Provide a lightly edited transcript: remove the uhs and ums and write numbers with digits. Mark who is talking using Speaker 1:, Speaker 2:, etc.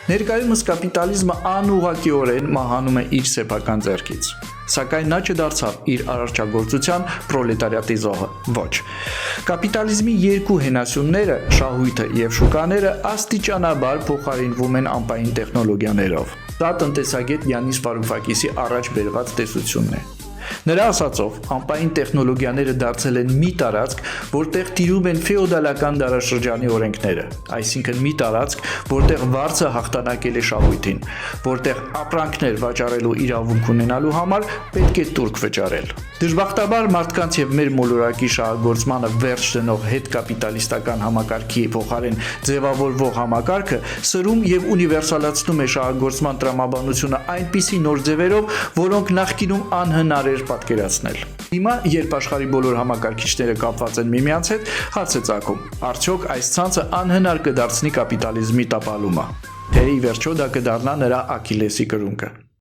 Speaker 1: Ներկայումս կապիտալիզմը անուղղակիորեն մահանում է իր սեփական ձեռքից։ Սակայն նա չդարձավ իր արարչագործության պրոլետարիատի զոհը, ոչ։ Կապիտալիզմի երկու հենասյունները՝ շահույթը եւ շուկաները, աստիճանաբար փոխարինվում են անպային տեխնոլոգիաներով։ Դա տնտեսագետ Յանիս Վարուֆակիսի առաջ բերված տեսությունն է։ Նրա ասածով, անպային տեխնոլոգիաները դարձել են մի տարածք, որտեղ տիրում են ֆեոդալական դարաշրջանի օրենքները, այսինքն մի տարածք, որտեղ վարձը հաղթանակել է շահույթին, որտեղ ապրանքներ վաճառելու իրավունք ունենալու համար պետք է տուրք վճարել։ Դժբախտաբար մարդկանց եւ մեր մոլորակի շահագործմանը վերջ դնող հետկապիտալիստական համակարգի փոխարեն ձևավորվող համակարգը սրում եւ ունիվերսալացնում է շահագործման տրամաբանությունը այնպիսի նոր ձևերով, որոնք նախկինում անհնար էր պատկերացնել։ Հիմա, երբ աշխարհի բոլոր համակարգիչները կապված են միմյանց հետ, հարց է ծագում. արդյոք այս ցանցը անհնար կդարձնի կապիտալիզմի տապալումը, թե ի վերջո դա կդառնա նրա աքիլեսի կրունկը։